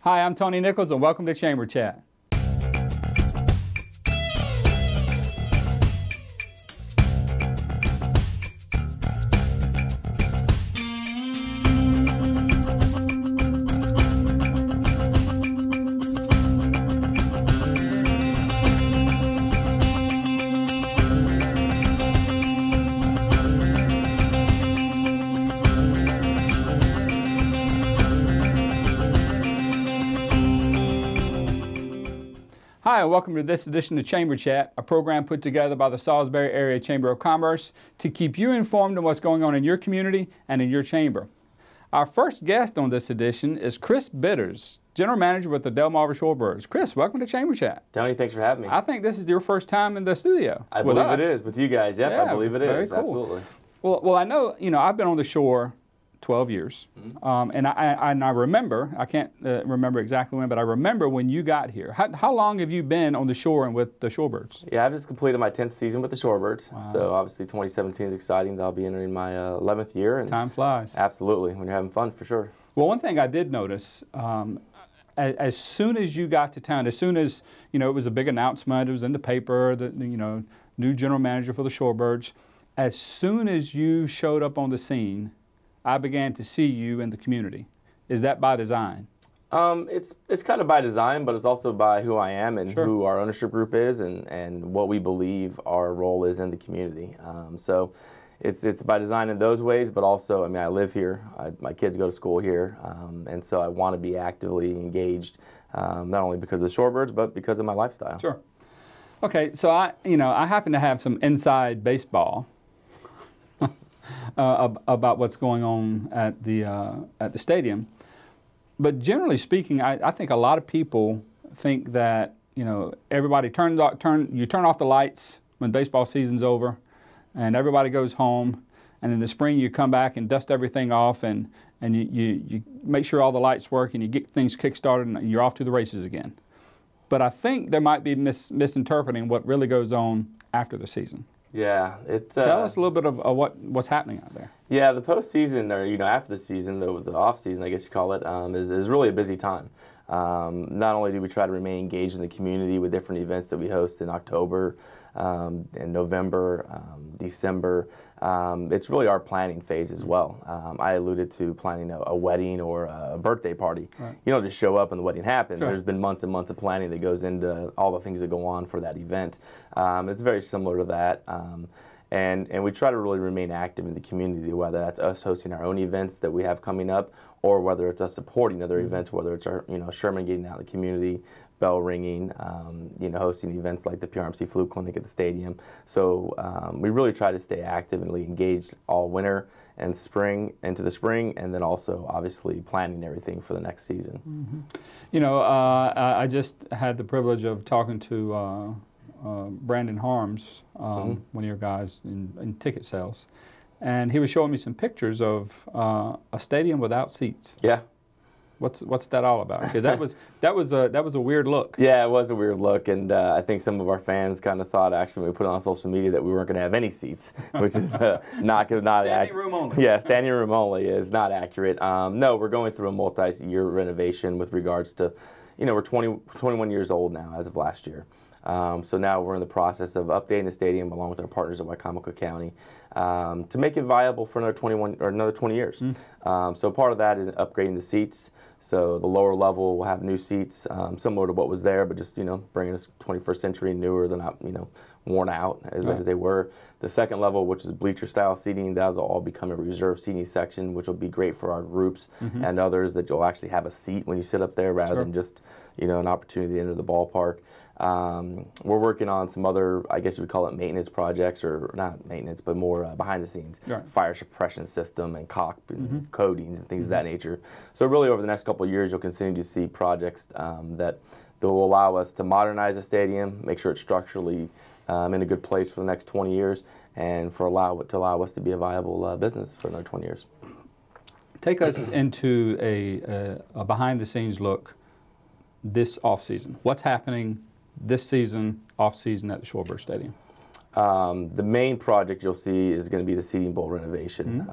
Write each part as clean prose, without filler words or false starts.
Hi, I'm Tony Nichols, and welcome to Chamber Chat. Hi, and welcome to this edition of Chamber Chat, a program put together by the Salisbury Area Chamber of Commerce to keep you informed on what's going on in your community and in your chamber. Our first guest on this edition is Chris Bitters, General Manager with the Delmarva Shorebirds. Chris, welcome to Chamber Chat. Tony, thanks for having me. I think this is your first time in the studio. I believe it is, with you guys. Yep, Yeah, I believe it is. very cool. Absolutely. Well, I know, I've been on the shore 12 years, and I remember, I can't remember exactly when, but I remember when you got here. How long have you been on the shore and with the Shorebirds? Yeah, I've just completed my 10th season with the Shorebirds, so obviously 2017 is exciting. I'll be entering my 11th year. And Time flies. Absolutely, when you're having fun, for sure. Well, one thing I did notice, as soon as you got to town, as soon as, it was a big announcement, it was in the paper, the new general manager for the Shorebirds, as soon as you showed up on the scene, I began to see you in the community. Is that by design? It's kind of by design, but it's also by who I am and Sure. who our ownership group is and what we believe our role is in the community. So it's by design in those ways, but also, I live here. My kids go to school here, and so I want to be actively engaged, not only because of the Shorebirds, but because of my lifestyle. Sure. Okay, so I happen to have some inside baseball about what's going on at the stadium. But generally speaking, I think a lot of people think that everybody you turn off the lights when baseball season's over, and everybody goes home, and in the spring you come back and dust everything off, and you make sure all the lights work, and you get things kick-started, and you're off to the races again. But I think there might be misinterpreting what really goes on after the season. Yeah, Tell us a little bit of what's happening out there. Yeah, the postseason, or after the season, the off season, I guess you call it, is really a busy time. Not only do we try to remain engaged in the community with different events that we host in October, and November, December, it's really our planning phase as well. I alluded to planning a wedding or a birthday party. Right. You don't just show up and the wedding happens. Sure. There's been months and months of planning that goes into all the things that go on for that event. It's very similar to that. And we try to really remain active in the community, whether that's us hosting our own events that we have coming up, or whether it's us supporting other events, whether it's our, Sherman getting out in the community, bell ringing, hosting events like the PRMC Flu Clinic at the stadium. So we really try to stay actively engaged all winter and spring, into the spring, and then also obviously planning everything for the next season. Mm-hmm. I just had the privilege of talking to Brandon Harms, one of your guys in ticket sales, and he was showing me some pictures of a stadium without seats. Yeah. What's that all about? Because that was a weird look. Yeah, it was a weird look, and I think some of our fans kind of thought actually when we put it on social media that we weren't going to have any seats, which is not standing room only. Yeah, standing room only is not accurate. No, we're going through a multi-year renovation with regards to, we're 21 years old now as of last year. So now we're in the process of updating the stadium along with our partners at Wicomico County to make it viable for another 20 years. So part of that is upgrading the seats. So the lower level will have new seats, similar to what was there, but just bringing us 21st century newer. They're not worn out as they were. The second level, which is bleacher style seating, that will all become a reserved seating section, which will be great for our groups and others, that you'll actually have a seat when you sit up there rather than just an opportunity to enter the ballpark. We're working on some other, I guess you would call it maintenance projects, or not maintenance, but more behind the scenes, fire suppression system and caulk and coatings and things of that nature. So really over the next couple of years, you'll continue to see projects that will allow us to modernize the stadium, make sure it's structurally in a good place for the next 20 years, and to allow us to be a viable business for another 20 years. Take us into a behind-the-scenes look this off-season. What's happening this season, off-season at the Shorebird Stadium? The main project you'll see is going to be the seating bowl renovation,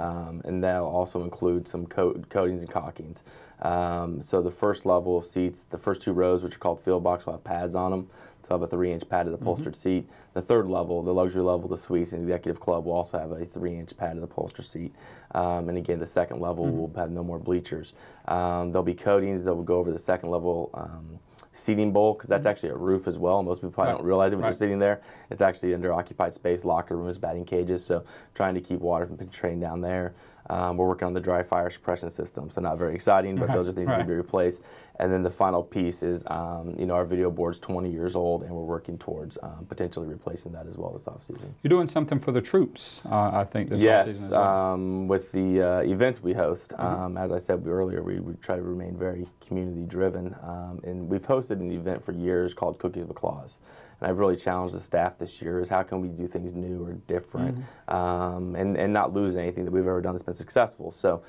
and that'll also include some coatings and caulkings. So the first level of seats, the first 2 rows, which are called field box, will have pads on them. So I'll have a 3-inch padded upholstered seat. The third level, the luxury level, the suites and executive club will also have a 3-inch padded upholstered seat. And again, the second level will have no more bleachers. There'll be coatings that will go over the second level seating bowl, because that's actually a roof as well. Most people probably don't realize it when you're sitting there. It's actually under occupied space, locker rooms, batting cages, so trying to keep water from penetrating down there. We're working on the dry fire suppression system, so not very exciting, but those are things that need to be replaced. And then the final piece is, you know, our video board's 20 years old, and we're working towards potentially replacing that as well this off-season. You're doing something for the troops, I think, this off-season as well. With the events we host, as I said earlier, we try to remain very community-driven, and we've hosted an event for years called Cookies with Claws. And I've really challenged the staff this year is how can we do things new or different, and not lose anything that we've ever done that's been successful. So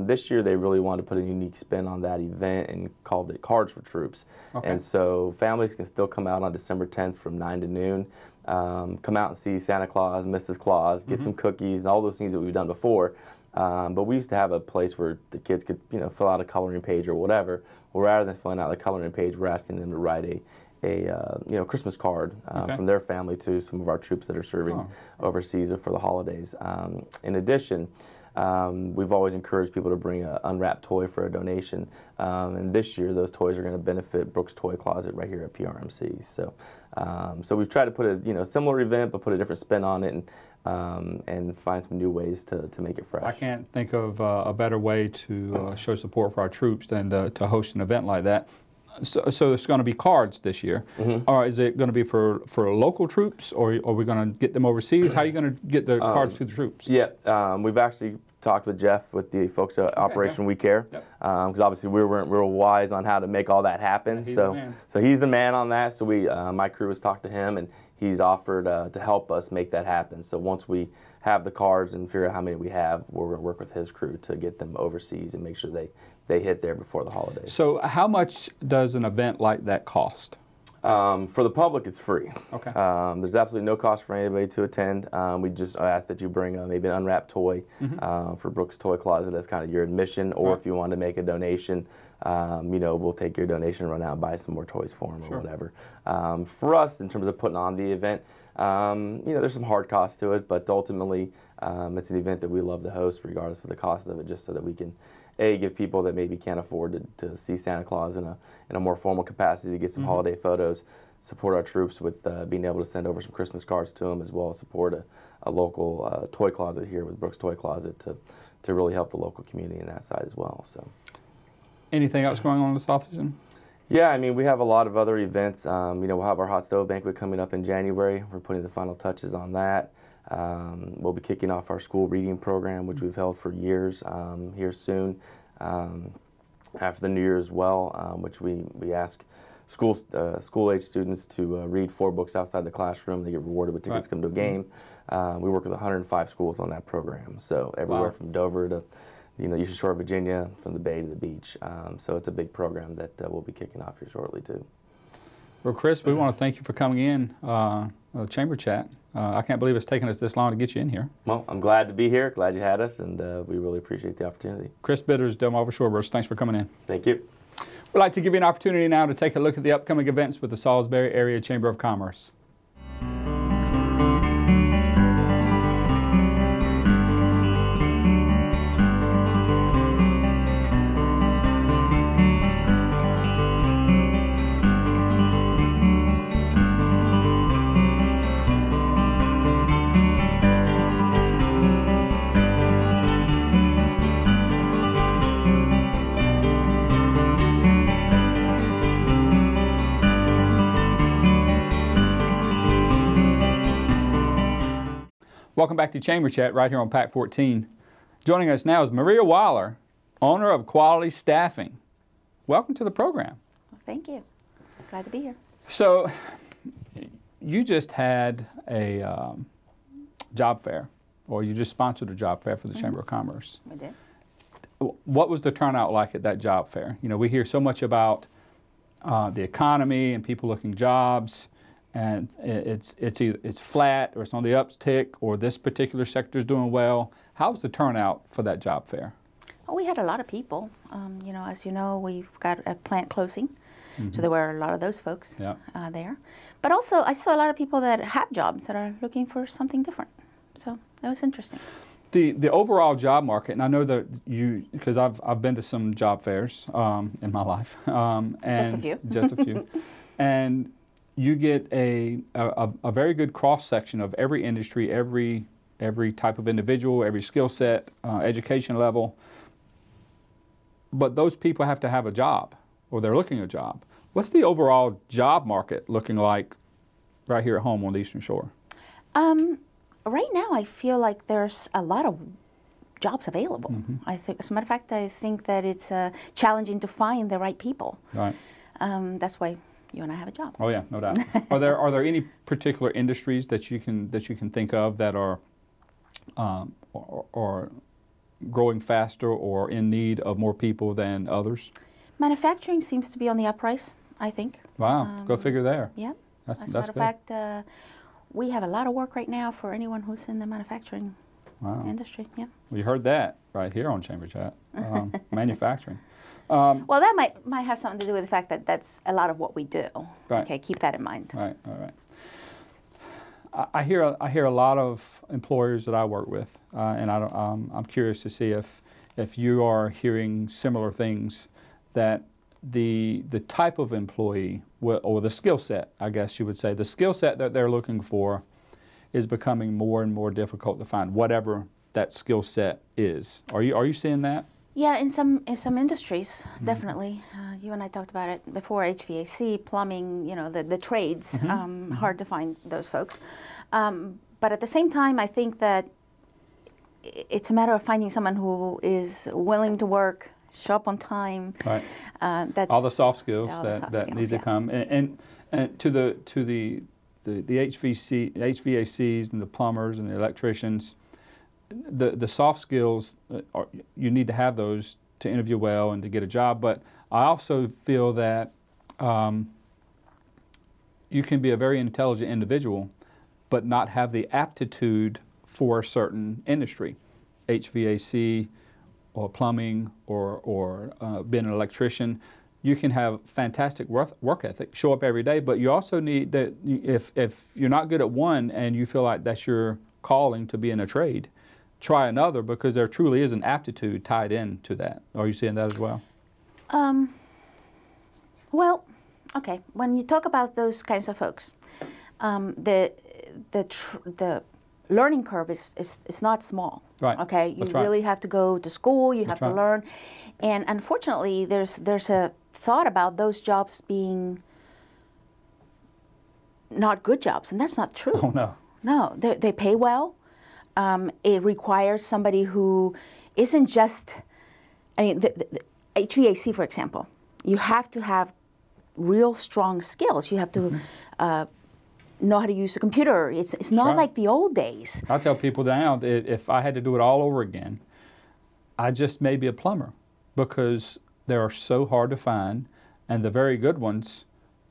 this year they really wanted to put a unique spin on that event and called it Cards for Troops. And so families can still come out on December 10th from 9 to noon, come out and see Santa Claus, Mrs. Claus, get some cookies and all those things that we've done before. But we used to have a place where the kids could, you know, fill out a coloring page or whatever. Well, rather than filling out the coloring page, we're asking them to write a you know, Christmas card from their family to some of our troops that are serving overseas or for the holidays. In addition, we've always encouraged people to bring an unwrapped toy for a donation, and this year those toys are going to benefit Brooks Toy Closet right here at PRMC. So, so we've tried to put a similar event, but put a different spin on it, and find some new ways to make it fresh. I can't think of a better way to show support for our troops than to host an event like that. So it's going to be cards this year. Or is it going to be for local troops, or are we going to get them overseas? How are you going to get the cards to the troops? Yeah, we've actually talked with Jeff, with the folks at Operation We Care, because obviously we weren't real wise on how to make all that happen. So he's the man on that. So my crew has talked to him, and he's offered to help us make that happen. So once we have the cards and figure out how many we have, we're going to work with his crew to get them overseas and make sure they hit there before the holidays. So how much does an event like that cost? For the public, it's free. Okay. There's absolutely no cost for anybody to attend. We just ask that you bring maybe an unwrapped toy for Brooks Toy Closet as kind of your admission, or if you want to make a donation, you know, we'll take your donation and run out and buy some more toys for them or whatever. For us, in terms of putting on the event, you know, there's some hard costs to it, but ultimately it's an event that we love to host regardless of the cost of it, just so that we can give people that maybe can't afford to see Santa Claus in a more formal capacity, to get some holiday photos, support our troops with being able to send over some Christmas cards to them, as well as support a local toy closet here with Brooks Toy Closet to really help the local community in that side as well. So, anything else going on this off-season? Yeah, I mean, we have a lot of other events. You know, we'll have our hot stove banquet coming up in January. We're putting the final touches on that. We'll be kicking off our school reading program, which we've held for years, here soon, after the New Year as well, which we ask school-age students to read 4 books outside the classroom. They get rewarded with tickets to come to a game. We work with 105 schools on that program, so everywhere from Dover to, you know, Eastern Shore of Virginia, from the Bay to the beach. So it's a big program that we'll be kicking off here shortly too. Well, Chris, we want to thank you for coming in, Chamber Chat. I can't believe it's taken us this long to get you in here. Well, I'm glad to be here. Glad you had us, and we really appreciate the opportunity. Chris Bitters, Delmarva Shorebirds, thanks for coming in. Thank you. We'd like to give you an opportunity now to take a look at the upcoming events with the Salisbury Area Chamber of Commerce. Welcome back to Chamber Chat right here on PAC 14. Joining us now is Maria Weiler, owner of Quality Staffing. Welcome to the program. Well, thank you. Glad to be here. So, you just had a job fair, or you just sponsored a job fair for the Chamber of Commerce. I did. What was the turnout like at that job fair? You know, we hear so much about the economy and people looking jobs, and it's flat, or it's on the uptick, or this particular sector is doing well. How was the turnout for that job fair? Oh, we had a lot of people. You know, as you know, we've got a plant closing, so there were a lot of those folks there. But also, I saw a lot of people that have jobs that are looking for something different. So that was interesting. The overall job market, and I know that because I've been to some job fairs in my life, and Just a few. just a few, and you get a very good cross section of every industry, every type of individual, every skill set, education level. But those people have to have a job, or they're looking at a job. What's the overall job market looking like right here at home on the Eastern Shore? Right now, I feel like there's a lot of jobs available. I think, as a matter of fact, I think that it's challenging to find the right people. Right. That's why you and I have a job. Oh yeah, no doubt. Are there any particular industries that you can think of that are or growing faster or in need of more people than others? Manufacturing seems to be on the uprise, I think. Wow, go figure there. Yeah. That's As a matter of fact, we have a lot of work right now for anyone who's in the manufacturing industry. Yeah. Well, you heard that right here on Chamber Chat. Manufacturing. Well, that might have something to do with the fact that that's a lot of what we do. Right. Okay, keep that in mind. Right. All right. I hear a lot of employers that I work with, and I'm curious to see if you are hearing similar things, that the type of employee, or the skill set, I guess you would say, the skill set that they're looking for is becoming more and more difficult to find, whatever that skill set is. Are you seeing that? Yeah, in some industries, definitely. You and I talked about it before. HVAC, plumbing, you know, the trades. Hard to find those folks. But at the same time, I think that it's a matter of finding someone who is willing to work, show up on time. Right. That's all the soft skills that skills, need to come, and to the HVACs and the plumbers and the electricians. The soft skills, you need to have those to interview well and to get a job. But I also feel that you can be a very intelligent individual, but not have the aptitude for a certain industry, HVAC or plumbing or being an electrician. You can have fantastic work ethic, show up every day, but you also need that. If you're not good at one and you feel like that's your calling to be in a trade, try another, because there truly is an aptitude tied in to that. Are you seeing that as well? Well, okay. When you talk about those kinds of folks, the learning curve is not small. Right. Okay. You That's right. really have to go to school. You have That's to right. learn, and unfortunately, there's a thought about those jobs being not good jobs, and that's not true. Oh no. No, they pay well. It requires somebody who isn't just, I mean, the HVAC, for example, you have to have real strong skills. You have to know how to use a computer. It's not right. like the old days. I tell people now that if I had to do it all over again, I just may be a plumber, because they are so hard to find, and the very good ones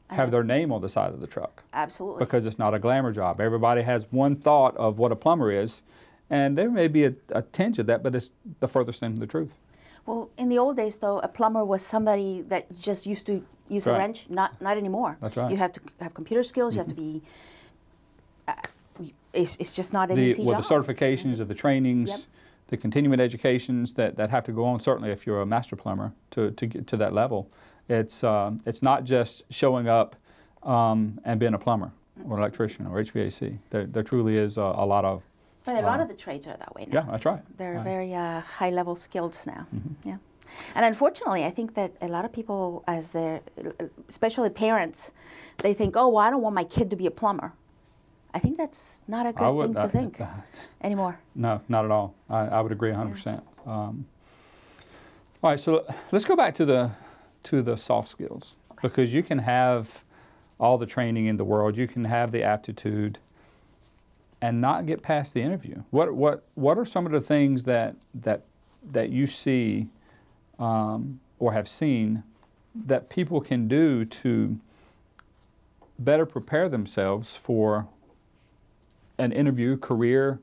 have their name on the side of the truck. Absolutely. Because it's not a glamour job. Everybody has one thought of what a plumber is, and there may be a tinge of that, but it's the furthest thing from the truth. Well, in the old days, though, a plumber was somebody that just used to use a Right. wrench. Not anymore. That's right. You have to have computer skills. You have to be. It's just not an easy job. The certifications of the trainings, Yep. the continuing educations that have to go on, certainly if you're a master plumber to get to that level. It's not just showing up and being a plumber or an electrician or HVAC. There truly is a lot of... But a lot of the trades are that way now. Yeah, that's right. They're very high-level skills now. Yeah, and unfortunately, I think that a lot of people, as their, especially parents, they think, "Oh, well, I don't want my kid to be a plumber." I think that's not a good thing to think anymore. No, not at all. I would agree 100%. All right, so let's go back to the soft skills, because you can have all the training in the world, you can have the aptitude, and not get past the interview. What are some of the things that you see or have seen that people can do to better prepare themselves for an interview, career,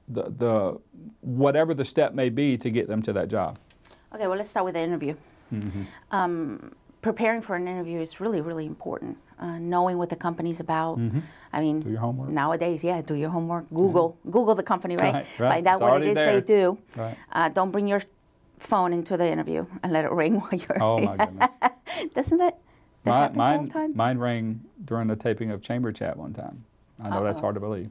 the whatever the step may be to get them to that job? Okay, well, let's start with the interview. Mm-hmm. Preparing for an interview is really, really important. Knowing what the company's about. Mm-hmm. I mean, Do your homework. nowadays, yeah, do your homework. Google the company, right? Right. Find out It's what it already is there. they do. Right. Don't bring your phone into the interview and let it ring while you're Oh my goodness. Doesn't that happens all the time? Mine rang during the taping of Chamber Chat one time. I know that's hard to believe.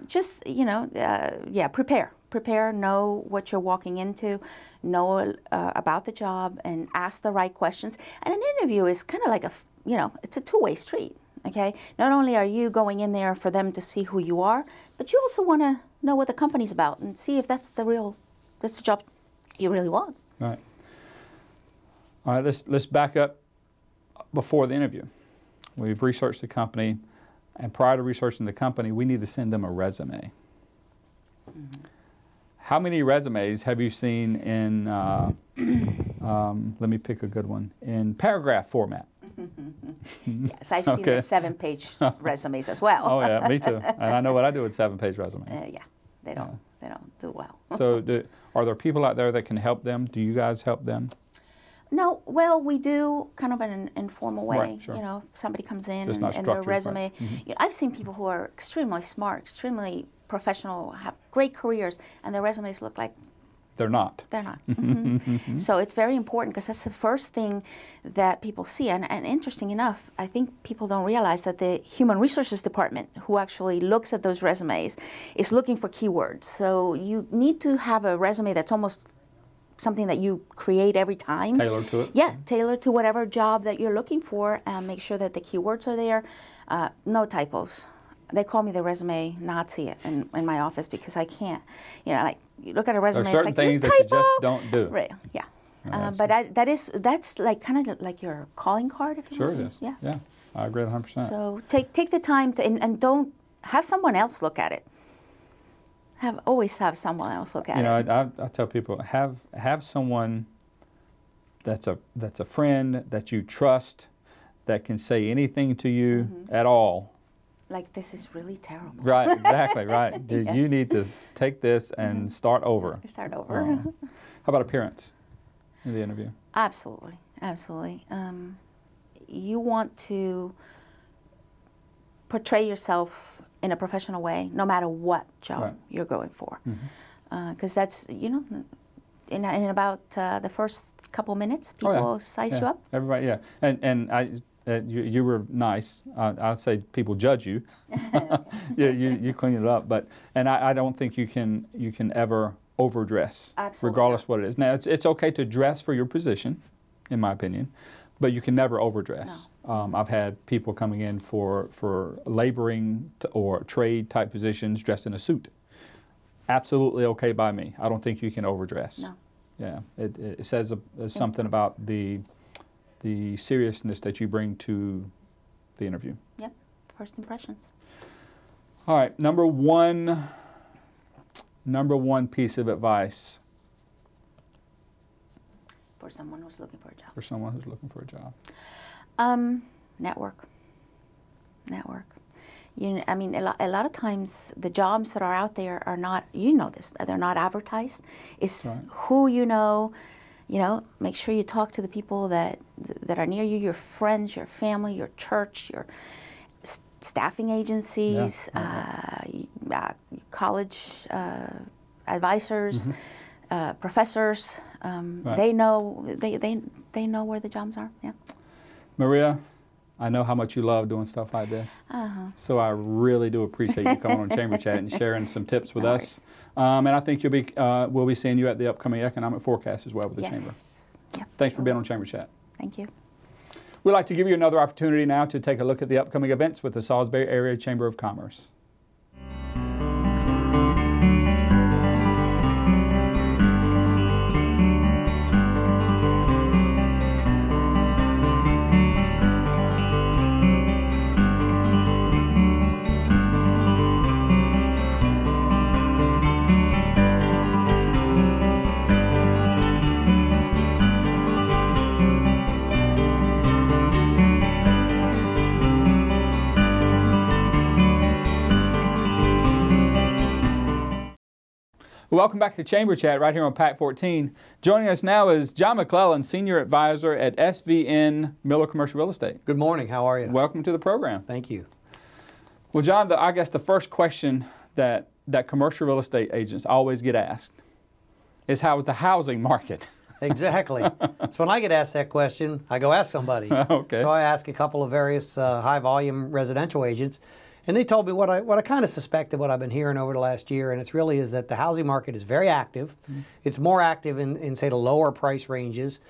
Just, yeah, prepare, know what you're walking into, know about the job, and ask the right questions. And an interview is kind of like it's a two-way street, okay? Not only are you going in there for them to see who you are, but you also want to know what the company's about and see if that's the job you really want. Right. All right, let's back up before the interview. We've researched the company, and prior to researching the company, we need to send them a resume. Mm-hmm. How many resumes have you seen in, let me pick a good one, in paragraph format? Yes, I've seen the 7-page resumes as well. Oh yeah, me too. And I know what I do with 7-page resumes. Yeah, they don't do well. So are there people out there that can help them? Do you guys help them? No, well, we do kind of in an informal way. Right, sure. If somebody comes in Just not and their structured, resume. right. Mm-hmm. I've seen people who are extremely smart, extremely professional, have great careers, and their resumes look like They're not. they're not. Mm-hmm. So it's very important because that's the first thing that people see. And interesting enough, I think people don't realize that the Human Resources Department, who actually looks at those resumes, is looking for keywords. So you need to have a resume that's almost something that you create every time. Tailored to it? Yeah, tailored to whatever job that you're looking for, and make sure that the keywords are there. No typos. They call me the resume Nazi in my office because I can't, like you look at a resume. There are certain it's like, things that you just don't do. Right. Yeah. No, but that's like kind of like your calling card, if you Sure will. it is. Yeah. Yeah, I agree 100%. So take the time to and don't have someone else look at it. Always have someone else look at it. I tell people have someone that's a friend that you trust that can say anything to you at all. Like, this is really terrible. Right, exactly, right. Dude, Yes. you need to take this and start over. Start over. How about appearance in the interview? Absolutely, absolutely. You want to portray yourself in a professional way, no matter what job you're going for, because that's in about the first couple minutes, people size you up. Everybody, yeah, and you were nice. I'd say people judge you. you clean it up, and I don't think you can ever overdress, regardless what it is. Now it's okay to dress for your position, in my opinion, but you can never overdress. No. I've had people coming in for laboring or trade type positions dressed in a suit. Absolutely okay by me. I don't think you can overdress. No. Yeah, it says something about the seriousness that you bring to the interview. Yep, first impressions. All right, number one piece of advice for someone who's looking for a job. For someone who's looking for a job. Network. I mean, a lot of times the jobs that are out there are not, they're not advertised. It's who you know. Make sure you talk to the people that are near you, your friends, your family, your church, your staffing agencies, college advisors, professors. They know they know where the jobs are. Yeah. Maria, I know how much you love doing stuff like this. So I really do appreciate you coming on Chamber Chat and sharing some tips with us. And I think we'll be seeing you at the upcoming economic forecast as well with the Chamber. Yep. Thanks for being on Chamber Chat. Thank you. We'd like to give you another opportunity now to take a look at the upcoming events with the Salisbury Area Chamber of Commerce. Welcome back to Chamber Chat right here on PAC 14. Joining us now is John McClellan, Senior Advisor at SVN Miller Commercial Real Estate. Good morning. How are you? Welcome to the program. Thank you. Well, John, I guess the first question that commercial real estate agents always get asked is, how is the housing market? Exactly. So when I get asked that question, I go ask somebody. Okay. So I ask a couple of various high-volume residential agents, and they told me what I kind of suspected, what I've been hearing over the last year, and it's really is that the housing market is very active. Mm-hmm. It's more active in, say, the lower price ranges.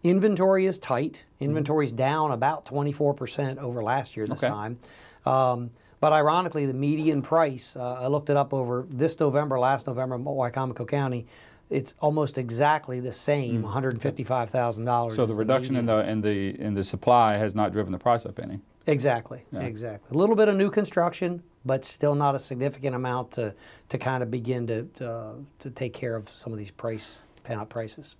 Inventory is tight. Inventory is down about 24% over last year this time. But ironically, the median price, I looked it up over this November, last November in Wicomico County, it's almost exactly the same, $155,000. So the reduction in the supply has not driven the price up any. Exactly, exactly. A little bit of new construction, but still not a significant amount to kind of begin to take care of some of these pent-up prices.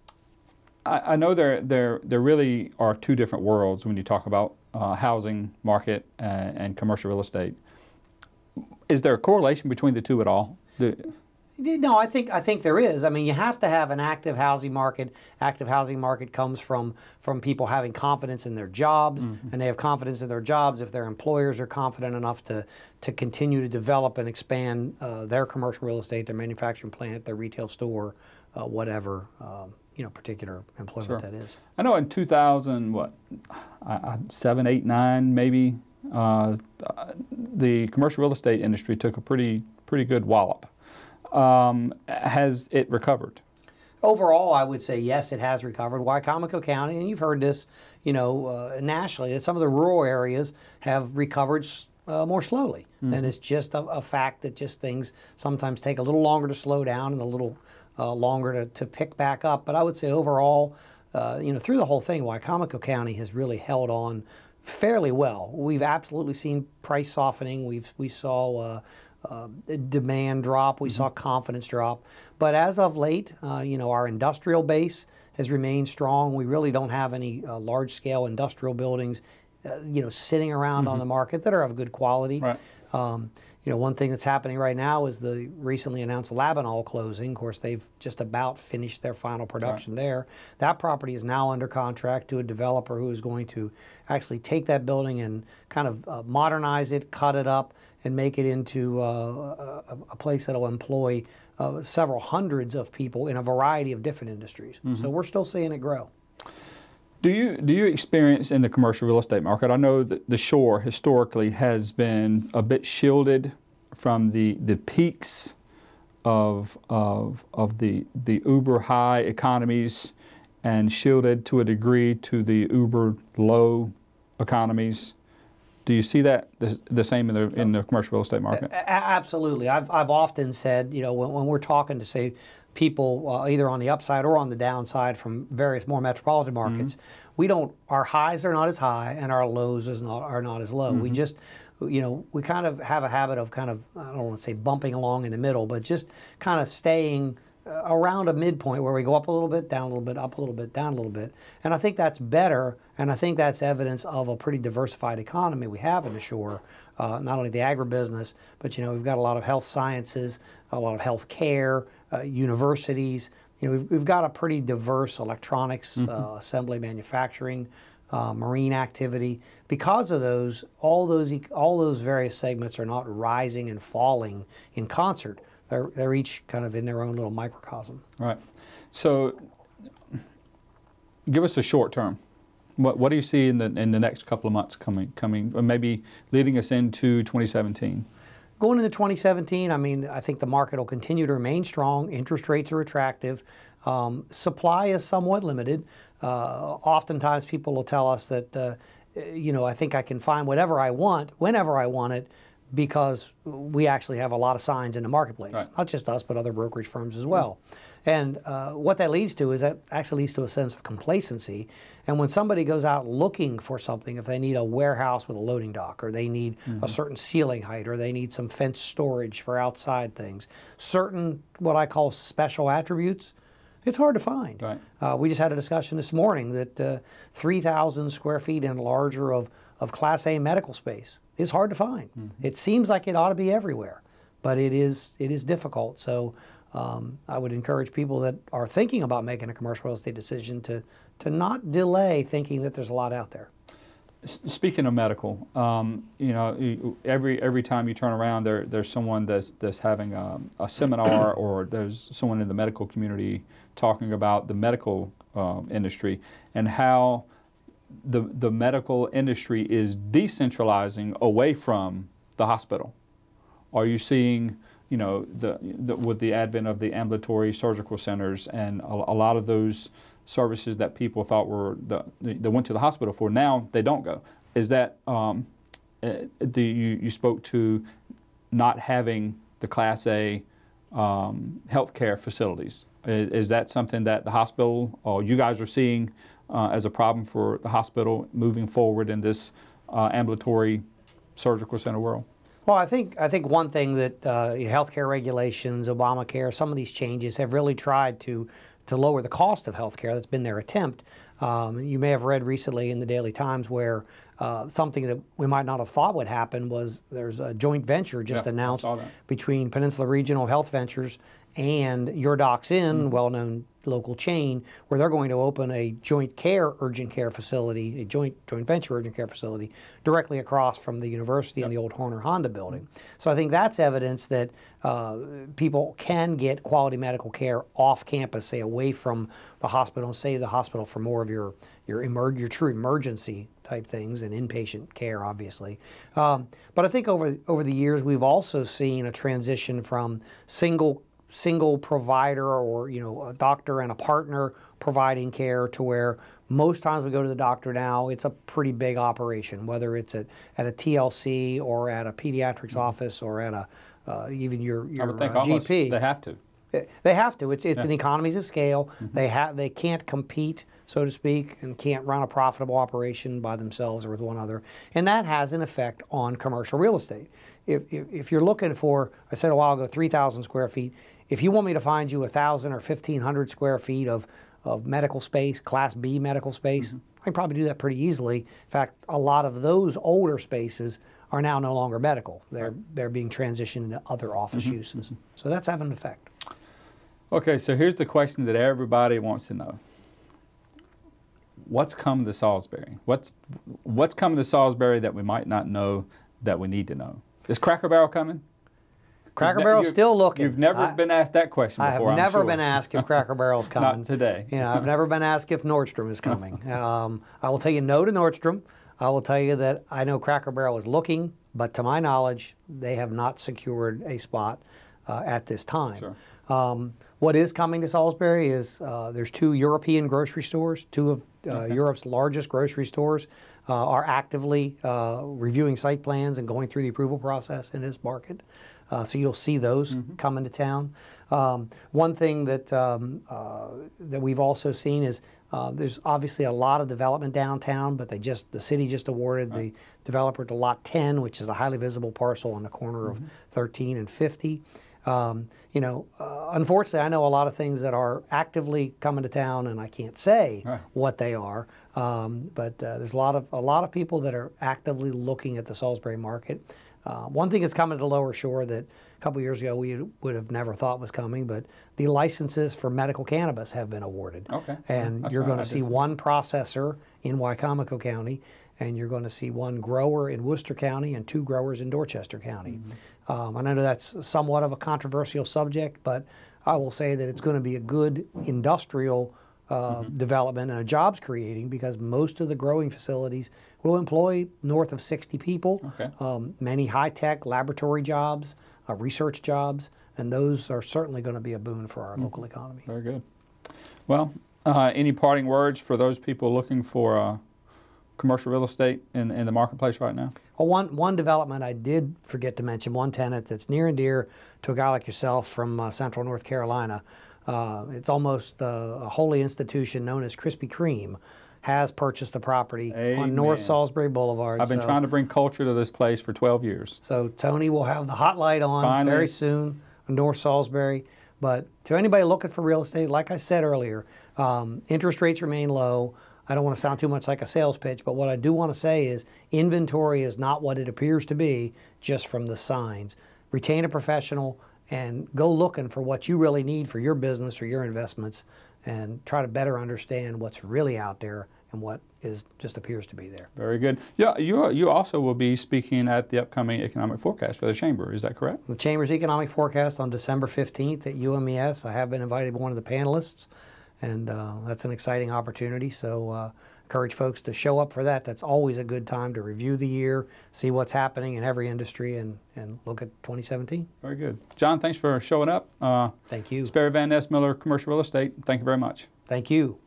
I know there really are two different worlds when you talk about housing market and commercial real estate. Is there a correlation between the two at all? No, I think there is. I mean, you have to have an active housing market. Active housing market comes from people having confidence in their jobs, and they have confidence in their jobs if their employers are confident enough to continue to develop and expand their commercial real estate, their manufacturing plant, their retail store, whatever particular employment that is. I know in 2000, 7, 8, 9 maybe, the commercial real estate industry took a pretty good wallop. Has it recovered? Overall, I would say yes, it has recovered. Wicomico County, and you've heard this, nationally, that some of the rural areas have recovered more slowly. And it's just a fact that just things sometimes take a little longer to slow down and a little longer to pick back up. But I would say overall, through the whole thing, Wicomico County has really held on fairly well. We've absolutely seen price softening. We saw demand drop. We saw confidence drop. But as of late, our industrial base has remained strong. We really don't have any large-scale industrial buildings, sitting around on the market that are of good quality. Right. One thing that's happening right now is the recently announced Labanal closing. Of course, they've just about finished their final production there. That property is now under contract to a developer who is going to actually take that building and kind of modernize it, cut it up, and make it into a place that will employ several hundreds of people in a variety of different industries. So we're still seeing it grow. Do you experience in the commercial real estate market? I know that the shore historically has been a bit shielded from the peaks of the uber high economies, and shielded to a degree to the uber low economies. Do you see that the same in the commercial real estate market? Absolutely. I've often said, when we're talking to, say, people either on the upside or on the downside from various more metropolitan markets, our highs are not as high and our lows are not as low. We just, we kind of have a habit of I don't want to say bumping along in the middle, but just kind of staying around a midpoint where we go up a little bit, down a little bit, up a little bit, down a little bit. And I think that's better, and I think that's evidence of a pretty diversified economy we have in the shore. Not only the agribusiness, but we've got a lot of health sciences, a lot of health care, universities. We've got a pretty diverse electronics, assembly, manufacturing, marine activity. Because of those, all those various segments are not rising and falling in concert. They're each kind of in their own little microcosm. Right. So, give us a short term. What do you see in the next couple of months coming, or maybe leading us into 2017? Going into 2017, I think the market will continue to remain strong. Interest rates are attractive. Supply is somewhat limited. Oftentimes people will tell us that, I think I can find whatever I want, whenever I want it, because we actually have a lot of signs in the marketplace. Right. Not just us, but other brokerage firms as well. And what that leads to is that actually leads to a sense of complacency. And when somebody goes out looking for something, if they need a warehouse with a loading dock, or they need a certain ceiling height, or they need some fenced storage for outside things, certain what I call special attributes, it's hard to find. Right. We just had a discussion this morning that 3,000 square feet and larger of Class A medical space is hard to find. It seems like it ought to be everywhere, but it is difficult. So I would encourage people that are thinking about making a commercial real estate decision to not delay thinking that there's a lot out there. Speaking of medical, you know, every time you turn around, there's someone that's having a seminar, or there's someone in the medical community talking about the medical industry and how the medical industry is decentralizing away from the hospital. Are you seeing, you know, with the advent of the ambulatory surgical centers and a lot of those services that people thought were they went to the hospital for, now they don't go? Is that you spoke to not having the Class A healthcare facilities? Is that something that the hospital or you guys are seeing as a problem for the hospital moving forward in this ambulatory surgical center world? Well, I think one thing that healthcare regulations, Obamacare, some of these changes have really tried to lower the cost of healthcare. That's been their attempt. You may have read recently in the Daily Times where something that we might not have thought would happen was there's a joint venture just announced between Peninsula Regional Health Ventures and Your Docs Inn, well-known local chain, where they're going to open a joint care urgent care facility, a joint venture urgent care facility directly across from the university in the old Horner Honda building. So I think that's evidence that people can get quality medical care off campus, say away from the hospital, and save the hospital for more of your true emergency type things and inpatient care, obviously. But I think over the years we've also seen a transition from single provider, or a doctor and a partner providing care, to where most times we go to the doctor now, it's a pretty big operation, whether it's at a TLC or at a pediatrics office or at a even your GP. They have to. They have to. It's an economies of scale. They can't compete, so to speak, and can't run a profitable operation by themselves or with one other. And that has an effect on commercial real estate. If you're looking for, I said a while ago, 3,000 square feet, if you want me to find you 1,000 or 1,500 square feet of medical space, Class B medical space, I can probably do that pretty easily. In fact, a lot of those older spaces are now no longer medical. They're being transitioned into other office uses. So that's having an effect. Okay, so here's the question that everybody wants to know. What's coming to Salisbury? What's coming to Salisbury that we might not know that we need to know? Is Cracker Barrel coming? Cracker Barrel's still looking. You've never been asked that question before, I have never been asked if Cracker Barrel's coming. Not today. I've never been asked if Nordstrom is coming. I will tell you no to Nordstrom. I will tell you that I know Cracker Barrel is looking, but to my knowledge, they have not secured a spot at this time. Sure. What is coming to Salisbury is there's 2 European grocery stores. 2 of Europe's largest grocery stores are actively reviewing site plans and going through the approval process in this market. So you'll see those come into town. One thing that that we've also seen is there's obviously a lot of development downtown, but the city just awarded the developer to Lot 10, which is a highly visible parcel on the corner of 13 and 50. Unfortunately, I know a lot of things that are actively coming to town, and I can't say what they are. But there's a lot of people that are actively looking at the Salisbury market. One thing that's coming to Lower Shore that a couple years ago we would have never thought was coming, but the licenses for medical cannabis have been awarded. Okay. And you're going to see one processor in Wicomico County, and you're going to see 1 grower in Worcester County and 2 growers in Dorchester County. I know that's somewhat of a controversial subject, but I will say that it's going to be a good industrial development and a jobs creating, because most of the growing facilities will employ north of 60 people, many high-tech laboratory jobs, research jobs, and those are certainly going to be a boon for our local economy. Very good. Well, any parting words for those people looking for commercial real estate in the marketplace right now? Well, one development I did forget to mention, one tenant that's near and dear to a guy like yourself from Central North Carolina. It's almost a holy institution known as Krispy Kreme has purchased a property on North Salisbury Boulevard. I've been trying to bring culture to this place for 12 years. So Tony will have the hot light on very soon on North Salisbury. But to anybody looking for real estate, like I said earlier, interest rates remain low. I don't want to sound too much like a sales pitch, but what I do want to say is inventory is not what it appears to be just from the signs. Retain a professional, and go looking for what you really need for your business or your investments, and try to better understand what's really out there and what just appears to be there. Very good. Yeah, you also will be speaking at the upcoming economic forecast for the Chamber. Is that correct? The Chamber's economic forecast on December 15th at UMES. I have been invited to be one of the panelists, and that's an exciting opportunity. So encourage folks to show up for that. That's always a good time to review the year, see what's happening in every industry, and look at 2017. Very good. John, thanks for showing up. Thank you. Sperry Van Ness Miller Commercial Real Estate, thank you very much. Thank you.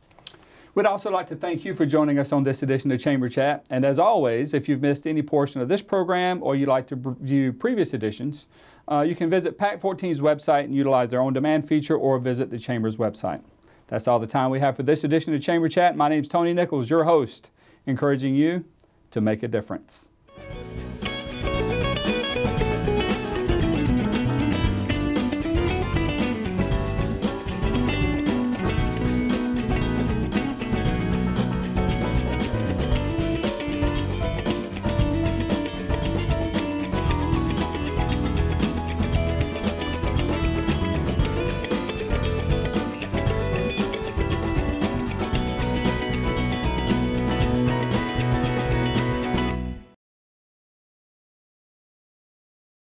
We'd also like to thank you for joining us on this edition of Chamber Chat. And as always, if you've missed any portion of this program or you'd like to view previous editions, you can visit PAC 14's website and utilize their on-demand feature, or visit the Chamber's website. That's all the time we have for this edition of Chamber Chat. My name's Tony Nichols, your host, encouraging you to make a difference.